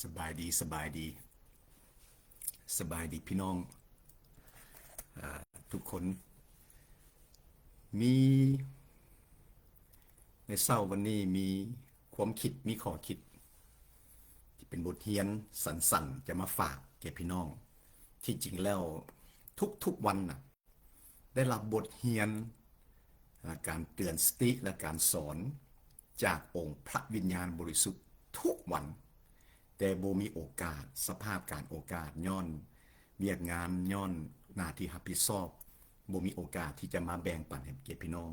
สบายดีพี่น้องทุกคนมีในเศร้าวันนี้มีความคิดมีข้อคิดที่เป็นบทเรียนสั้นๆจะมาฝากแก่พี่น้องที่จริงแล้วทุกวันน่ะได้รับบทเรียนการเตือนสติและการสอนจากองค์พระวิญญาณบริสุทธิ์ทุกวันแต่บ่มีโอกาสสภาพการโอกาสย้อนเวียกงานย้อนหน้าที่รับผิดชอบบ่มีโอกาสที่จะมาแบ่งปันให้แก่พี่น้อง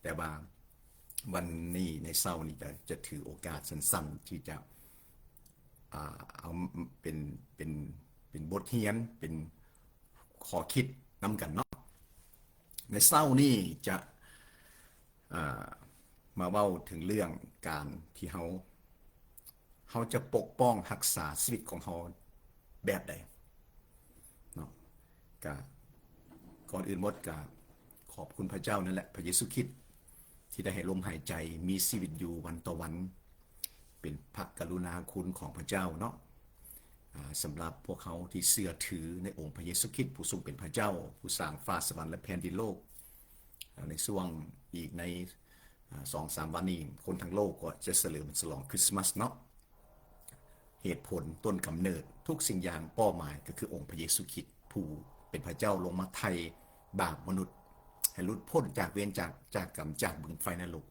แต่ว่าวันนี้ในเช้านี้จะถือโอกาสสั้นๆที่จะเอาเป็นบทเรียนเป็นข้อคิดนำกันเนาะในเช้านี้จะมาเว้าถึงเรื่องการที่เขาจะปกป้องรักษาชีวิตของเขาแบบใดเนาะก่อนอื่นหมดก็ขอบคุณพระเจ้านั่นแหละพระเยซูคริสต์ที่ได้ให้ลมหายใจมีชีวิตอยู่วันต่อวันเป็นพระกรุณาคุณของพระเจ้าเนาะสำหรับพวกเขาที่เชื่อถือในองค์พระเยซูคริสต์ผู้ทรงเป็นพระเจ้าผู้สร้างฟ้าสวรรค์และแผ่นดินโลกในช่วงอีกใน2-3 วันนี้คนทั้งโลกก็จะเฉลิมฉลองคริสต์มาสเนาะเหตุผลต้นกำเนิดทุกสิ่งอย่างเป้าหมายก็คือองค์พระเยซูคริสต์ผู้เป็นพระเจ้าลงมาไถ่บาปมนุษย์ให้หลุดพ้นจากเวรจากกรรมจากบึงไฟนรก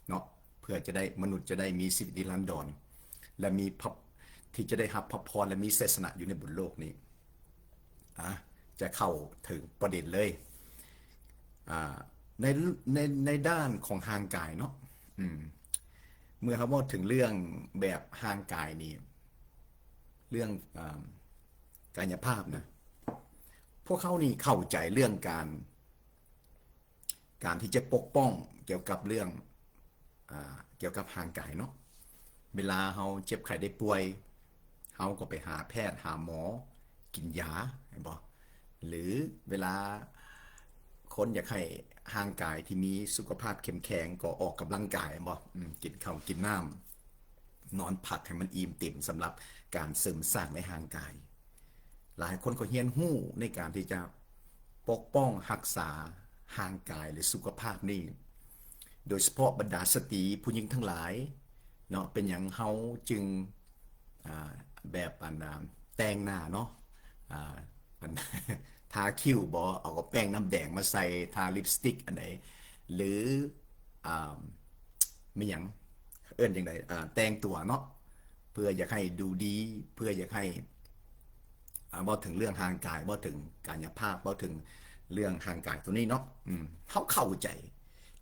เนาะเพื่อจะได้มนุษย์จะได้มีชีวิตนิรันดรและมีที่จะได้รับพระพรและมีเสสนะอยู่ในบนโลกนี้จะเข้าถึงประเด็นเลยในในด้านของทางกายเนาะเมื่อเขาบอกถึงเรื่องแบบทางกายนี่เรื่องกายภาพนะพวกเขานี่เข้าใจเรื่องการที่จะปกป้องเกี่ยวกับเรื่องเกี่ยวกับทางกายเนาะเวลาเขาเจ็บไข้ได้ป่วยเขาก็ไปหาแพทย์หาหมอกินยาเห็นบ่หรือเวลาคนอยากให้ร่างกายที่มีสุขภาพเข้มแข็งก็ออกกำลังกายบ่กินข้าวกินน้ำนอนพักให้มันอิ่มเต็มสำหรับการเสริมสร้างในร่างกายหลายคนก็เรียนรู้ในการที่จะปกป้องรักษาร่างกายหรือสุขภาพนี่โดยเฉพาะบรรดาสตรีผู้หญิงทั้งหลายเนาะเป็นอย่างเฮาจึงแบบแต่งหน้าเนาะทาคิ้วบ่เอาแป้งน้ำแดงมาใส่ทาลิปสติกอันไหนหรือมีอย่างเอิ้นจังไดแต่งตัวเนาะเพื่ออยากให้ดูดีเพื่ออยากให้บ่ถึงเรื่องร่างกายบ่ถึงกายภาพบ่ถึงเรื่องร่างกายตัวนี้เนาะเขาเข้าใจ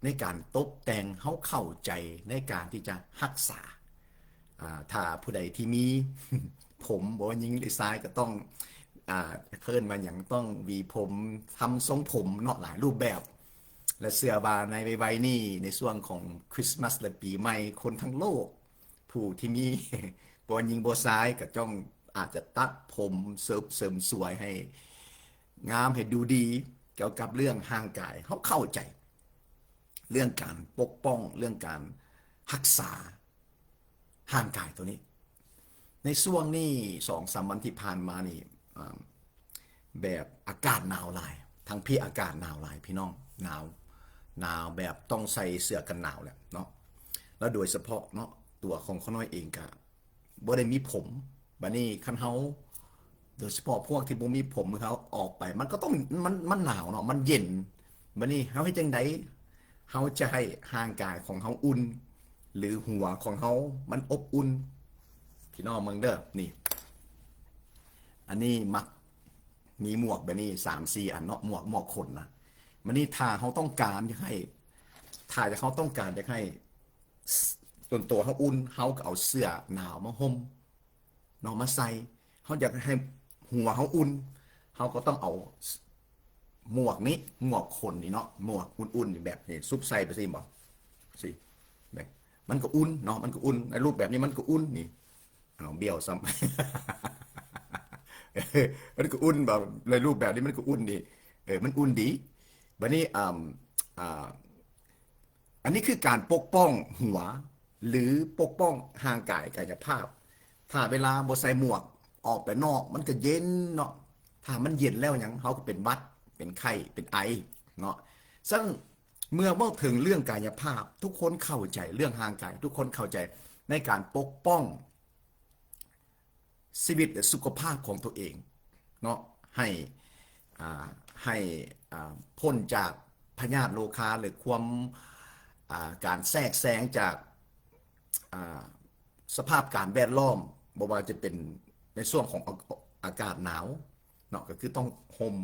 ในการตกแต่งเขาเข้าใจในการที่จะรักษาถ้าผู้ใดที่มีผมบ่ยิงหรือซ้ายก็ต้องเพิ่นมาอย่างต้องวีผมทำทรงผมเนาะหลายรูปแบบและเสื้อบาในใบนี้ในช่วงของคริสต์มาสและปีใหม่คนทั้งโลกผู้ที่มีบ่ยิงบ่ซ้ายก็ต้องอาจจะตัดผมเสริมสวยให้งามให้ดูดีเกี่ยวกับเรื่องร่างกายเขาเข้าใจเรื่องการปกป้องเรื่องการรักษาร่างกายตัวนี้ในช่วงนี้2-3 วันที่ผ่านมานี่แบบอากาศหนาวหลายทั้งพี่อากาศหนาวหลายพี่น้องหนาวแบบต้องใส่เสื้อกันหนาวแหละเนาะแล้วโดยเฉพาะเนาะตัวของเขาน้อยเองก็บ่ได้มีผมบัดนี้คันเฮาโดยเฉพาะพวกที่บ่มีผมเขาออกไปมันก็ต้องมันหนาวเนาะมันเย็นบัดนี้เฮาเฮ็ดจังได๋เฮาจะให้ร่างกายของเฮาอุ่นหรือหัวของเฮามันอบอุ่นพี่น้องเมืองเด้อนี่อันนี้มักมีหมวกแบบนี้3-4 อันเนาะหมวกขนนะมันนี่ถ้าเขาต้องการจะให้ถ้าจะเขาต้องการจะให้ส่วนตัวเขาอุ่นเขาก็เอาเสื้อหนาวมาห่มเนาะมาใส่เขาอยากให้หัวเขาอุ่นเขาก็ต้องเอาหมวกนี้หมวกขนนี่เนาะหมวกอุ่นๆแบบนี้ซุปใส่ไปสิบอกสิแบบมันก็อุ่นเนาะมันก็อุ่นในรูปแบบนี้มันก็อุ่นนี่เอาเบี้ยวซ้ำ มันก็อุ่นแบบในรูปแบบนี้มันก็อุ่นดีมันอุ่นดีบัดนี้อันนี้คือการปกป้องหัวหรือปกป้องร่างกายกายภาพ ถ้าเวลาบ่ใส่หมวกออกไปนอกมันก็เย็นเนาะถ้ามันเย็นแล้วหยังเขาก็เป็นหวัดเป็นไข้เป็นไอเนาะซึ่งเมื่อว่าถึงเรื่องกายภาพทุกคนเข้าใจเรื่องห่างกายทุกคนเข้าใจในการปกป้องชีวิตและสุขภาพของตัวเองเนาะให้อ่าให้พ้นจากพยาธิโรคาหรือความการแทรกแซงจากสภาพการแวดล้อมบ่ว่าจะเป็นในส่วนของอากาศหนาวเนาะก็คือต้องห่ม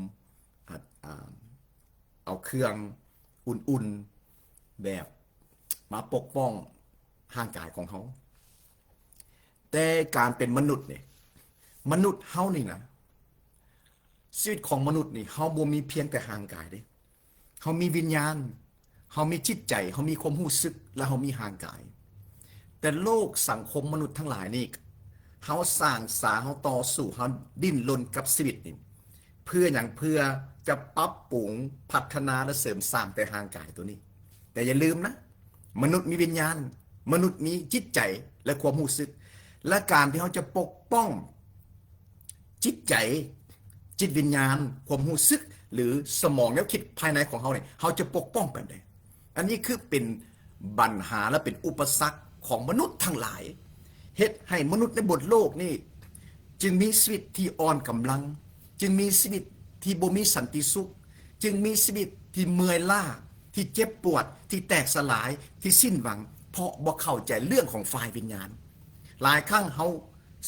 เอาเครื่องอุ่นๆแบบมาปกป้องร่างกายของเขาแต่การเป็นมนุษย์เนี่ยมนุษย์เฮานี่นะชีวิตของมนุษย์นี่เฮาบ่มีเพียงแต่ร่างกายเด้เฮามีวิญญาณเฮามีจิตใจเฮามีความรู้สึกและเฮามีร่างกายแต่โลกสังคมมนุษย์ทั้งหลายนี่เฮาสร้างสาเฮาต่อสู้เฮาดิ้นรนกับชีวิตนี่เพื่ออย่างเพื่อจะปรับปรุงพัฒนาและเสริมสร้างแต่ร่างกายตัวนี้แต่อย่าลืมนะมนุษย์มีวิญญาณมนุษย์มีจิตใจและความรู้สึกและการที่เฮาจะปกป้องจิตใจจิตวิญญาณความรู้สึกหรือสมองแนวคิดภายในของเฮาเนี่ยเฮาจะปกป้องแบบใดอันนี้คือเป็นปัญหาและเป็นอุปสรรคของมนุษย์ทั้งหลายเฮ็ดให้มนุษย์ในบนโลกนี่จึงมีชีวิตที่อ่อนกำลังจึงมีชีวิตที่บ่มีสันติสุขจึงมีชีวิตที่เมื่อยล้าที่เจ็บปวดที่แตกสลายที่สิ้นหวังเพราะบ่เข้าใจเรื่องของฝ่ายวิญญาณหลายครั้งเฮา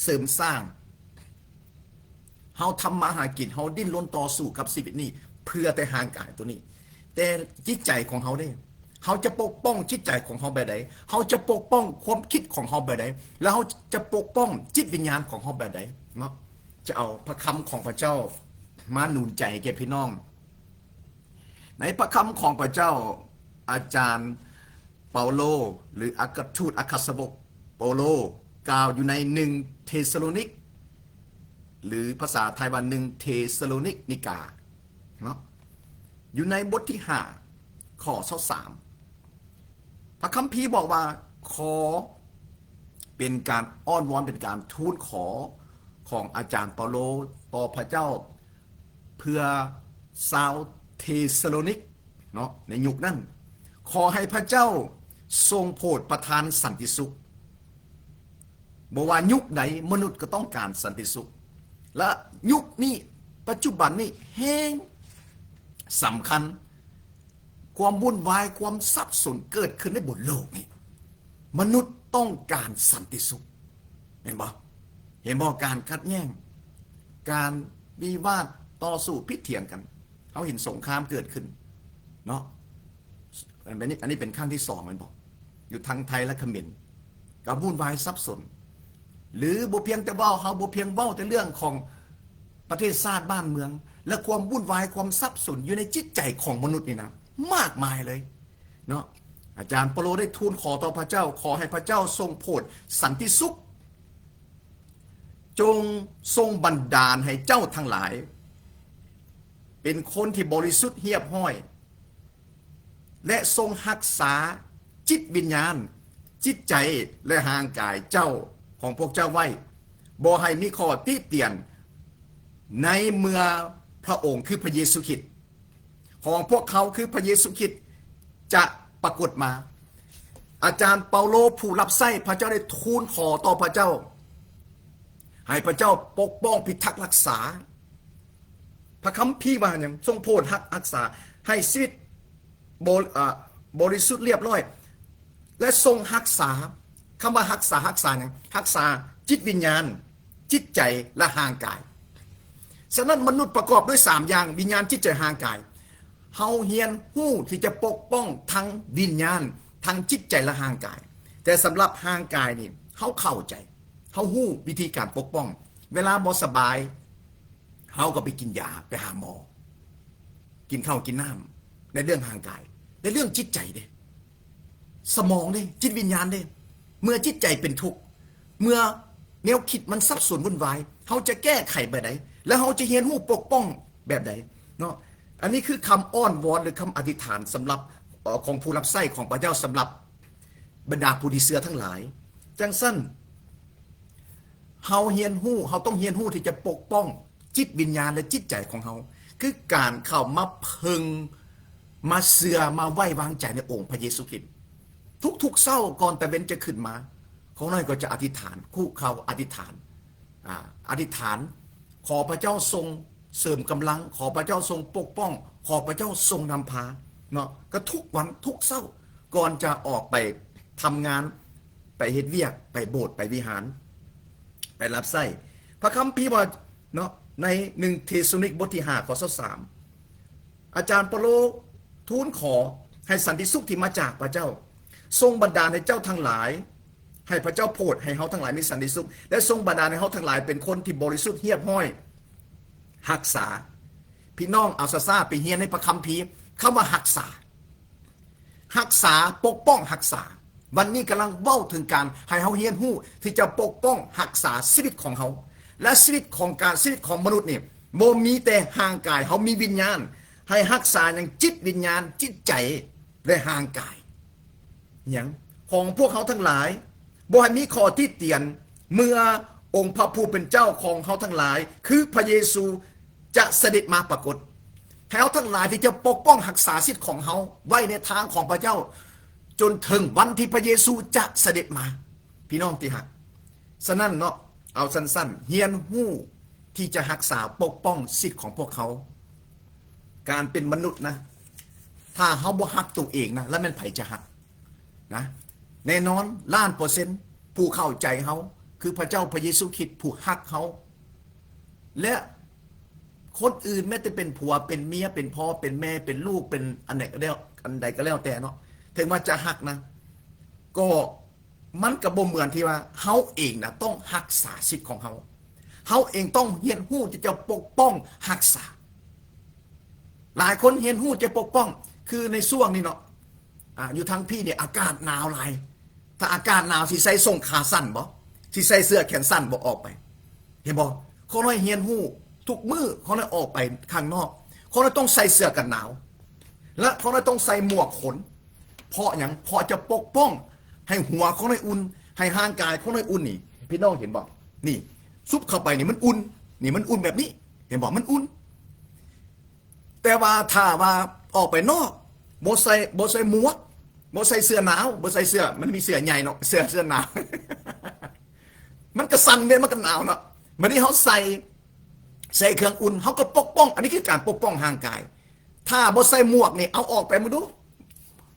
เสริมสร้างเฮาทำมาหากินเฮาดิ้นรนต่อสู้กับชีวิตนี้เพื่อแต่ร่างกายตัวนี้แต่จิตใจของเฮาเนี่ยเฮาจะปกป้องจิตใจของเฮาแบบใดเฮาจะปกป้องความคิดของเฮาแบบใดแล้วเฮาจะปกป้องจิตวิญญาณของเฮาแบบใดเนาะจะเอาพระคำของพระเจ้ามาหนุนใจแก่พี่น้องในพระคำของพระเจ้าอาจารย์เปาโลหรืออัครทูตอัครสาวกเปาโลกล่าวอยู่ใน1เทสโลนิกหรือภาษาไทยว่า1เทสโลนิกนิกาเนาะอยู่ในบทที่5ข้อ23พระคัมภีร์บอกว่าขอเป็นการอ้อนวอนเป็นการทูลขอของอาจารย์เปาโลต่อพระเจ้าเพื่อชาวเทสโลนิกเนาะในยุคนั้นขอให้พระเจ้าทรงโปรดประทานสันติสุขบอกว่ายุคไหนมนุษย์ก็ต้องการสันติสุขและยุคนี้ปัจจุบันนี้แห้งสำคัญความวุ่นวายความสับสนเกิดขึ้นในบนโลกนี้มนุษย์ต้องการสันติสุขเห็นบ่การขัดแย้งการวิวาทต่อสู้พิดเถียงกันเขาเห็นสงครามเกิดขึ้นเนาะอันนี้เป็นขั้นที่2มันบอกอยู่ทางไทยและเขมรกับวุ่นวายสับสนหรือบ่เพียงแต่เว้าเฮาบ่เพียงเว้าแต่เรื่องของประเทศชาติบ้านเมืองและความวุ่นวายความสับสนอยู่ในจิตใจของมนุษย์นี่นะมากมายเลยเนาะอาจารย์เปาโลได้ทูลขอต่อพระเจ้าขอให้พระเจ้าทรงโปรดสันติสุขจงทรงบันดาลให้เจ้าทั้งหลายเป็นคนที่บริสุทธิ์เรียบร้อยและทรงรักษาจิตวิญญาณจิตใจและร่างกายเจ้าของพวกเจ้าไว้บ่ให้มีข้อติเตียนในเมื่อพระองค์คือพระเยซูคริสต์ของพวกเขาคือพระเยซูคริสต์จะปรากฏมาอาจารย์เปาโลผู้รับใช้พระเจ้าได้ทูลขอต่อพระเจ้าให้พระเจ้าปกป้องพิทักษ์รักษาพระคัมภีร์ว่าอย่างทรงโปรดรักษาให้ชีวิตบริสุทธิ์เรียบร้อยและทรงรักษาคำว่ารักษาอย่างรักษาจิตวิญญาณจิตใจและร่างกายฉะนั้นมนุษย์ประกอบด้วย3อย่างวิญญาณจิตใจร่างกายเฮาเฮียนฮู้ที่จะปกป้องทั้งวิญญาณทั้งจิตใจและร่างกายแต่สำหรับร่างกายนี่เฮาเข้าใจเฮาฮู้วิธีการปกป้องเวลาบ่สบายเฮาก็ไปกินยาไปหาหมอกินข้าวกินน้ำในเรื่องร่างกายในเรื่องจิตใจเด้สมองเด้จิตวิญญาณเด้เมื่อจิตใจเป็นทุกข์เมื่อแนวคิดมันสับสนวุ่นวายเฮาจะแก้ไขแบบใดแล้วเฮาจะเรียนรู้ปกป้องแบบใดเนาะอันนี้คือคำอ้อนวอนหรือคำอธิษฐานสำหรับของผู้รับใช้ของพระเจ้าสำหรับบรรดาผู้ที่เชื่อทั้งหลายจังสั้น เฮาเฮียนหู้เฮาต้องเฮียนหู้ที่จะปกป้องจิตวิญญาณและจิตใจของเฮาคือการเข้ามาพึงมาเสื่อมาไว้วางใจในองค์พระเยซูคริสต์ทุกๆเศร้าก่อนแต่เว้นจะขึ้นมาของน้อยก็จะอธิษฐานคู่เขาอธิษฐานอธิษฐานขอพระเจ้าทรงเสริมกำลังขอพระเจ้าทรงปกป้องขอพระเจ้าทรงนำพาเนาะก็ทุกวันทุกเศร้าก่อนจะออกไปทำงานไปเฮ็ดเวียกไปโบสถ์ไปวิหารไปรับไส้พระคัมภีร์ว่าเนาะใน1 เทสาโลนิกบทที่5ข้อ23อาจารย์เปโลทูลขอให้สันติสุขที่มาจากพระเจ้าทรงบันดาลให้เจ้าทั้งหลายให้พระเจ้าโปรดให้เฮาทั้งหลายมีสันติสุขและทรงบันดาลให้เฮาทั้งหลายเป็นคนที่บริสุทธิ์เฮียบห้อยรักษาพี่น้องเอาซาไปเฮียนในพระคัมภีร์คำว่ารักษาปกป้องรักษาวันนี้กำลังเว้าถึงการให้เฮาเฮียนฮู้ที่จะปกป้องรักษาชีวิตของเฮาและชีวิตของมนุษย์นี่บ่มีแต่ห่างกายเฮามีวิญญาณให้รักษาอย่างจิตวิญญาณจิตใจและห่างกายอย่างของพวกเขาทั้งหลายบ่ให้มีข้อที่เตียนเมื่อองค์พระผู้เป็นเจ้าของเขาทั้งหลายคือพระเยซูจะเสด็จมาปรากฏให้เขาทั้งหลายที่จะปกป้องรักษาสิทธิ์ของเขาไว้ในทางของพระเจ้าจนถึงวันที่พระเยซูจะเสด็จมาพี่น้องที่หักฉะนั้นเนาะเอาสั้นๆเฮียนหู้ที่จะรักษาปกป้องสิทธิ์ของพวกเขาการเป็นมนุษย์นะถ้าเขาบ่ฮักตัวเองนะแล้วมันไผจะฮักนะแน่นอน1,000,000%ผู้เข้าใจเขาคือพระเจ้าพระเยซูคริสต์ผู้ฮักเขาและคนอื่นแม้แต่เป็นผัวเป็นเมียเป็นพ่อเป็นแม่เป็นลูกเป็นอันไหนก็แล้วอันใดก็แล้วแต่เนาะถึงว่าจะฮักนะก็มันก็บ่เหมือนที่ว่าเฮาเองนะต้องรักษาสิทธิ์ของเฮาเองต้องเฮียนฮู้ที่จะปกป้องรักษาหลายคนเฮียนฮู้จะปกป้องคือในช่วงนี้เนาะอยู่ทางพี่เนี่ยอากาศหนาวหลายถ้าอากาศหนาวสิใส่ส่งขาสั้นบ่สิใส่เสื้อแขนสั้นบ่ออกไปเห็นบ่เขาน้อยเฮียนฮู้ทุกมื้อเขาน้อยออกไปข้างนอกเขาน้อยต้องใส่เสื้อกันหนาวและเขาน้อยต้องใส่หมวกขนเพราะหยังเพราะจะปกป้องให้หัวเขาน้อยอุ่นให้ร่างกายเขาน้อยอุ่นนี่พี่น้องเห็นบ่นี่ซุบเข้าไปนี่มันอุ่นนี่มันอุ่นแบบนี้เห็นบ่มันอุ่นแต่ว่าถ้าว่าออกไปนอกบ่ใส่หมวกบ่ใส่เสื้อหนาวบ่ใส่เสื้อมันมีเสื้อใหญ่เนาะเสื้อหนาว มันก็สั่นเนี่ยมันก็หนาวเนาะมันนี่เขาใส่เครื่องอุ่นเขาก็ปกป้องอันนี้คือการปกป้องร่างกายถ้าบ่ใส่หมวกนี่เอาออกไปมาดู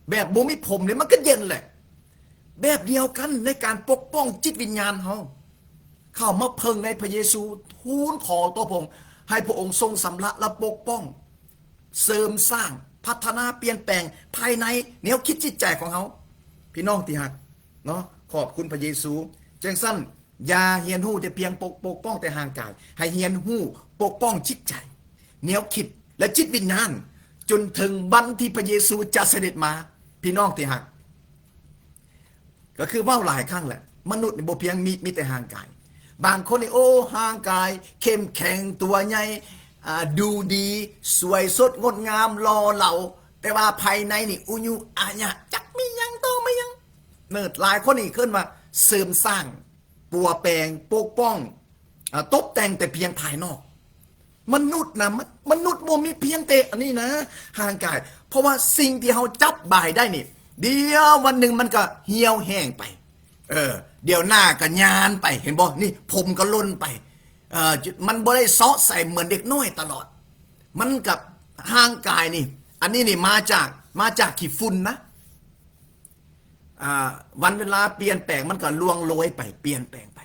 แบบบ่มีผมเนี่ยมันก็เย็นแหละแบบเดียวกันในการปกป้องจิตวิญญาณเขาเข้ามาเพิ่งในพระเยซูทูลขอตัวพระองค์ให้พระองค์ทรงสำระและปกป้องเสริมสร้างพัฒนาเปลี่ยนแปลงภายในแนวคิดจิตใจของเขาพี่น้องที่หักเนาะขอบคุณพระเยซูจังสั้นอย่าเฮียนหู้แต่เพียงปกป้องแต่ห่างกายให้เฮียนหู้ปกป้องจิตใจแนวคิดและจิตวิญญาณจนถึงวันที่พระเยซูจะเสด็จมาพี่น้องที่หักก็คือว่าหลายครั้งแหละมนุษย์ในบ่เพียงมีแต่ห่างกายบางคนนี่โอ้ห่างกายเข้มแข็งตัวใหญ่ดูดีสวยสดงดงามรอเหล่าแต่ว่าภายในนี่อุยุอาญะจักมียังโตไม่ยังเนิดหลายคนนี่ขึ้นมาเสริมสร้างปัวแปลงปกป้องตกแต่งแต่เพียงภายนอกมนุษย์นะมนุษย์บ่มีเพียงแต่อันนี้นะห่างกายเพราะว่าสิ่งที่เขาจับบ่ายได้นี่เดี๋ยววันหนึ่งมันก็เหี่ยวแห้งไปเดี๋ยวหน้าก็ยานไปเห็นบ่นี่ผมก็ล่นไปมันบ่ได้เซาะใส่เหมือนเด็กน้อยตลอดมันกับห่างกายนี่อันนี้นี่มาจากขี้ฝุ่นนะวันเวลาเปลี่ยนแปลงมันก็ล่วงโรยไปเปลี่ยนแปลงไป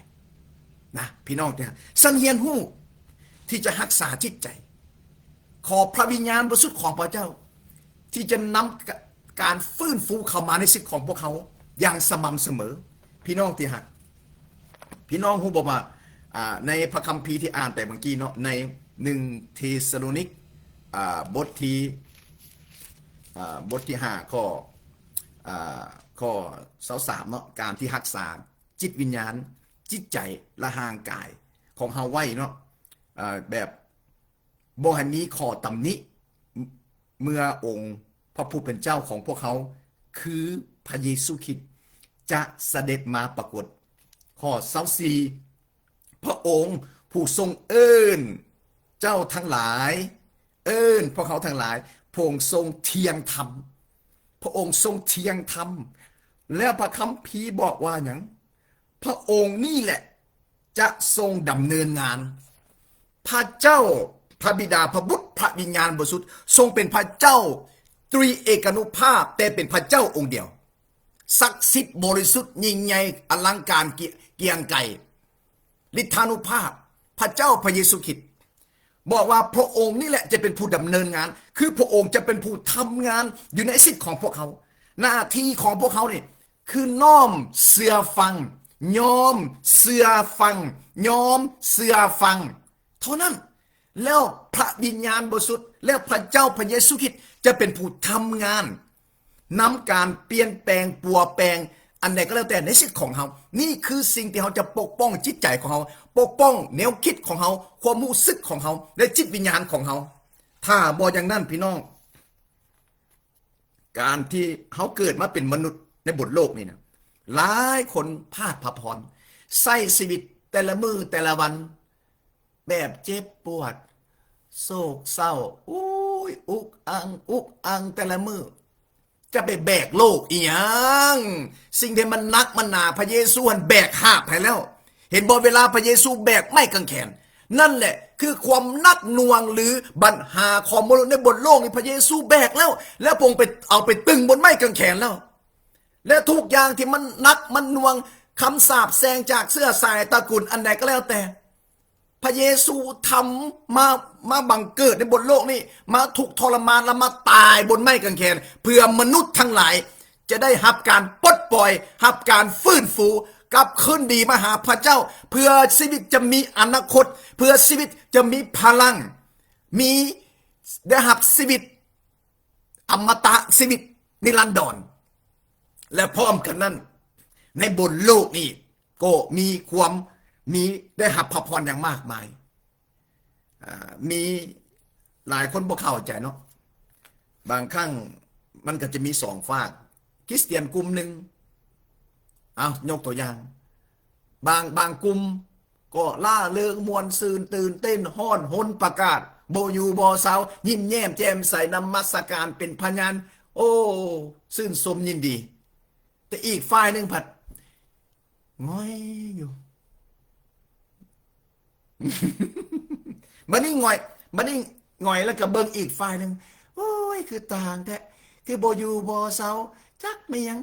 นะพี่น้องเนี่ยสังเฮียนหู้ที่จะรักษาจิตใจขอพระวิญญาณบริสุทธิ์ของพระเจ้าที่จะนำการฟื้นฟูเข้ามาในชีวิตของพวกเขาอย่างสม่ำเสมอพี่น้องที่หักพี่น้องฮู้บ่ว่าในพระคัมภีร์ที่อ่านแต่เมื่อกี้เนาะใน1 เทสาโลนิกบทที่5ข้อ23เนาะการที่รักษาจิตวิญญาณจิตใจและร่างกายของเฮาไว้เนาะแบบบ่ให้มีข้อตำหนิเมื่อองค์พระผู้เป็นเจ้าของพวกเขาคือพระเยซูคริสต์จะเสด็จมาปรากฏข้อ24 พระองค์ผู้ทรงเอิ้นเจ้าทั้งหลาย เอิ้นพวกเขาทั้งหลายพระองค์ทรงเที่ยงธรรมพระองค์ทรงเที่ยงธรรมแล้วพระคัมภีร์บอกว่าอย่างพระองค์นี่แหละจะทรงดำเนินงานพระเจ้าพระบิดาพระบุตรพระวิญญาณบริสุทธิ์ทรงเป็นพระเจ้าตรีเอกานุภาพแต่เป็นพระเจ้าองค์เดียวศักดิ์สิทธิ์บริสุทธิ์ยิ่งใหญ่อลังการเกียงไกรฤทธานุภาพพระเจ้าพระเยซูคริสต์บอกว่าพระองค์นี่แหละจะเป็นผู้ดำเนินงานคือพระองค์จะเป็นผู้ทำงานอยู่ในสิทธิ์ของพวกเขาหน้าที่ของพวกเขาเนี่ยคือน้อมเสือฟังยอมเสือฟังยอมเสือฟังเท่านั้นแล้วพระวิญญาณบริสุทธิ์แล้วพระเจ้าพระเยซูคริสต์จะเป็นผู้ทำงานนำการเปลี่ยนแปลงปัวแปลงอันใดก็แล้วแต่ในสิทธิ์ของเขานี่คือสิ่งที่เขาจะปกป้องจิตใจของเขาปกป้องแนวคิดของเขาความรู้สึกของเขาและจิตวิญญาณของเขาถ้าบ่อย่างนั้นพี่น้องการที่เขาเกิดมาเป็นมนุษย์ในบนโลกนี่นะหลายคนพลาดพระพรใช้ชีวิตแต่ละมือแต่ละวันแบบเจ็บปวดโศกเศร้าอุ้ยอุกอังแต่ละมือจะไปแบกโลกอีหยังสิ่งที่มันนักมันหนาพระเยซูหันแบกหาบให้แล้วเห็นบ่เวลาพระเยซูแบกไม้กางเขนนั่นแหละคือความนักหน่วงหรือปัญหาของมนุษย์ในบนโลกนี่พระเยซูแบกแล้วพระองค์ไปเอาไปตึงบนไม้กางเขนแล้วและทุกอย่างที่มันนักมันหน่วงคำสาปแซงจากเสื้อสายตระกูลอันใดก็แล้วแต่พระเยซูทำมาบังเกิดในบนโลกนี้มาถูกทรมานแล้วมาตายบนไม้กางเขนเพื่อมนุษย์ทั้งหลายจะได้รับการปลดปล่อยรับการฟื้นฟูกลับคืนดีมาหาพระเจ้าเพื่อชีวิตจะมีอนาคตเพื่อชีวิตจะมีพลังมีได้รับชีวิตอมตะชีวิตนิรันดรและพร้อมกันนั้นในบนโลกนี้ก็มีได้รับพระพรอย่างมากมายมีหลายคนบ่เข้าใจเนาะบางครั้งมันก็จะมีสองฝากคริสเตียนกลุ่มหนึ่งเอายกตัวอย่างบางกลุ่มก็ล่าเริงมวลซืนตื่นเต้นฮ้อนหนประกาศโบอยู่บอเซายิ้มแย้มแจ่มใสนมัสการเป็นพยานโอ้ซื่นสมยินดีแต่อีกฝ่ายหนึ่งผัดง้อยอยู่มันนี่ง่อยแล้วก็เบิ่งอีกฝ่ายหนึ่งโอ้ยคือต่างแท้คือโบอยู่บอเซาจักไม่ยัง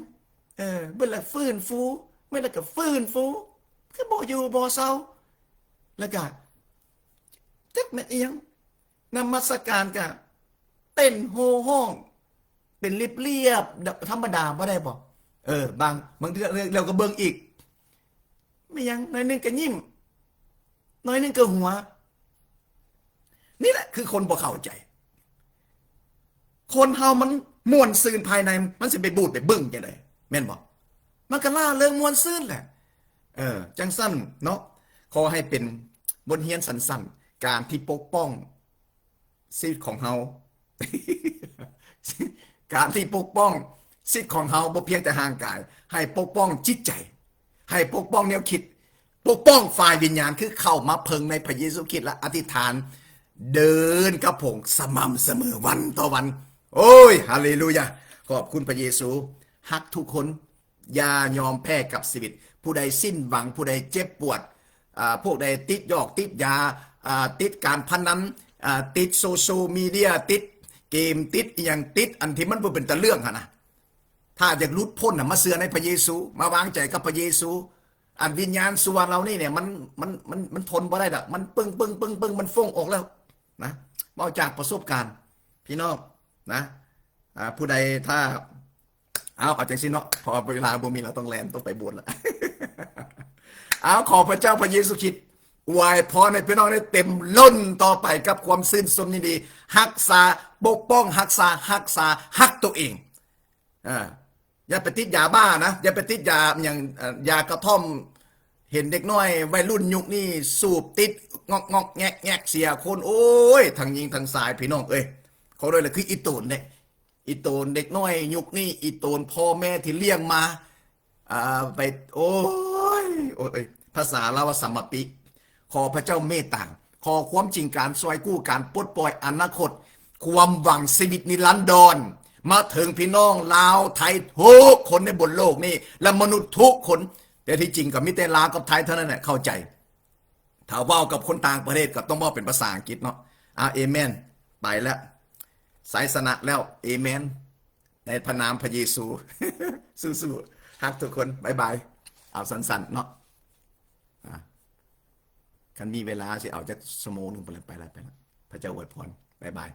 เบิ่งละฟื้นฟูไม่แล้วก็ฟื้นฟูคือโบอยู่บอเซาแล้วก็จักไม่ยังนมัสการก็เต้นโฮห้องเป็นเรียบธรรมดาบ่ได้บ่บางทีเราก็เบิ่งอีกไม่ยังน้อยนึงก็ยิ้มน้อยนึงก็หัวนี่แหละคือคนบ่เข้าใจคนเฮามันม่วนซื่นภายในมันสิไปบูดไปบึ้งจังได๋แม่นบ่มันก็ล่าเริงม่วนซื่นแหละจังสั้นเนาะขอให้เป็นบทเรียนสั้นๆการที่ปกป้องสิทธิ์ของเฮา การที่ปกป้องสิทธิ์ของเฮาบ่เพียงแต่ร่างกายให้ปกป้องจิตใจให้ปกป้องแนวคิดปกป้องฝ่ายวิญญาณคือเข้ามาเพิงในพระเยซูคริสต์และอธิษฐานเดินกับผงสม่ำเสมอวันต่อวันโอ้ยฮาเลลูยาขอบคุณพระเยซูฮักทุกคนอย่ายอมแพ้กับชีวิตผู้ใดสิ้นหวังผู้ใดเจ็บปวดพวกใดติดยอกติดยาติดการพนันติดโซเชียลมีเดียติดเกมติดอย่างติดอันที่มันเป็นแต่เรื่องนะถ้าอยากหลุดพ้นมาเชื่อในพระเยซูมาวางใจกับพระเยซูอันวิญญาณส่วนเรานี่เนี่ยมันทนบ่ได้ดอกมันปึ้งมันฟงออกแล้วนะมาจากประสบการณ์พี่น้องนะผู้ใดถ้าเอาจังสิเนาะพอเวลาบ่มีเราต้องแลนต้องไปบวชละ เอาขอพระเจ้าพระเยซูคริสต์อวยพรให้พี่น้องได้เต็มล้นต่อไปกับความซื่นสมยินดีรักษาปกป้องรักษาฮักตัวเองอย่าไปติดยาบ้านะอย่าไปติดยาอย่างยากระท่อมเห็นเด็กน้อยวัยรุ่นยุคนี้สูบติดงอกแงกเสียคนโอ้ยทั้งยิงทั้งสายพี่น้องเอ้ยเขาเลยละคืออีโตนเนี่ยอีโตนเด็กน้อยยุคนี้อีโตนพ่อแม่ที่เลี้ยงมาไปโอ้ยภาษาเราว่าสัมมปิ ขอพระเจ้าเมตตาขอความจริงการซอยกู้การปลดปล่อยอนาคตความหวังชีวิตนิรันดรมาถึงพี่น้องลาวไทยทุกคนในบนโลกนี้และมนุษย์ทุกคนแต่ที่จริงกับมิเตลาวกับไทยเท่านั้นแหละเข้าใจถ้าเว้ากับคนต่างประเทศก็ต้องเว้าเป็นภาษาอังกฤษเนาะเอเมนไปแล้วสายสนะแล้วเอเมนในพระนามพระเยซู สู้ๆฮักทุกคนบ๊ายบายเอาสั้นๆเนาะคันมีเวลาสิเอาจักชั่วโมงนึงไปแล้วพระเจ้าอวยพรบ๊ายบาย